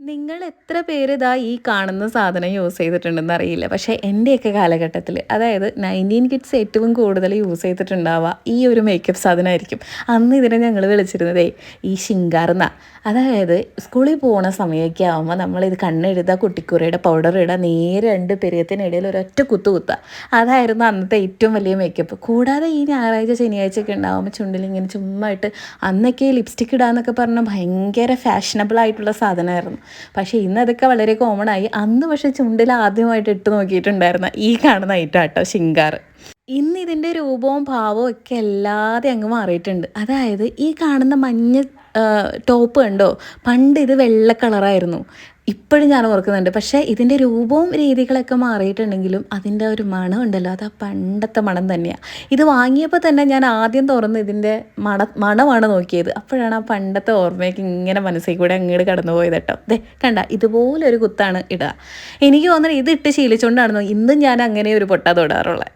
നിങ്ങൾ എത്ര പേര് ഇതാ ഈ കാണുന്ന സാധനം യൂസ് ചെയ്തിട്ടുണ്ടെന്ന് അറിയില്ല. പക്ഷേ എൻ്റെയൊക്കെ കാലഘട്ടത്തിൽ അതായത് 19 കിഡ്സ് ഏറ്റവും കൂടുതൽ യൂസ് ചെയ്തിട്ടുണ്ടാവുക ഈ ഒരു മേക്കപ്പ് സാധനമായിരിക്കും. അന്ന് ഇതിനെ ഞങ്ങൾ വിളിച്ചിരുന്നതേ ഈ ശിങ്കാർന്നാ. അതായത് സ്കൂളിൽ പോണ സമയമൊക്കെ ആകുമ്പോൾ നമ്മളിത് കണ്ണെഴുതുക, കുട്ടിക്കുറയുടെ പൗഡർ ഇടുക, നേരെ 2 പെരിയത്തിനിടയിൽ ഒരൊറ്റ കുത്തു കുത്തുക. അതായിരുന്നു അന്നത്തെ ഏറ്റവും വലിയ മേക്കപ്പ്. കൂടാതെ ഈ ഞായറാഴ്ച ശനിയാഴ്ചയൊക്കെ ഉണ്ടാകുമ്പോൾ ചുണ്ടിലിങ്ങനെ ചുമ്മാ ഇട്ട് അന്നൊക്കെ ലിപ്സ്റ്റിക് ഇടാന്നൊക്കെ പറഞ്ഞാൽ ഭയങ്കര ഫാഷനബിൾ ആയിട്ടുള്ള സാധനമായിരുന്നു. പക്ഷേ ഇന്നതൊക്കെ വളരെ കോമൺ ആയി. അന്ന് പക്ഷേ ചുണ്ടിൽ ആദ്യമായിട്ട് ഇട്ട് നോക്കിയിട്ടുണ്ടായിരുന്ന ഈ കാണുന്ന ഐറ്റം കേട്ടോ ശിങ്കാർ. ഇന്ന് ഇതിൻ്റെ രൂപവും ഭാവവും ഒക്കെ അല്ലാതെ അങ്ങ് മാറിയിട്ടുണ്ട്. അതായത് ഈ കാണുന്ന മഞ്ഞ ടോപ്പ് കണ്ടോ, പണ്ട് ഇത് വെള്ള കളറായിരുന്നു. ഇപ്പോഴും ഞാൻ ഓർക്കുന്നുണ്ട്. പക്ഷേ ഇതിൻ്റെ രൂപവും രീതികളൊക്കെ മാറിയിട്ടുണ്ടെങ്കിലും അതിൻ്റെ ഒരു മണം ഉണ്ടല്ലോ, അത് ആ പണ്ടത്തെ മണം തന്നെയാണ്. ഇത് വാങ്ങിയപ്പോൾ തന്നെ ഞാൻ ആദ്യം തുറന്ന് ഇതിൻ്റെ മണമാണ് നോക്കിയത്. അപ്പോഴാണ് ആ പണ്ടത്തെ ഓർമ്മയൊക്കെ ഇങ്ങനെ മനസ്സിൽ കൂടെ അങ്ങോട്ട് കടന്നു പോയത് കേട്ടോ. ദേ കണ്ട, ഇതുപോലൊരു കുത്താണ് ഇടുക. എനിക്ക് തോന്നുന്നത് ഇത് ഇട്ട് ശീലിച്ചുകൊണ്ടാണെന്നോ ഇന്നും ഞാൻ അങ്ങനെ ഒരു പൊട്ടാ തൊടാറുള്ളത്.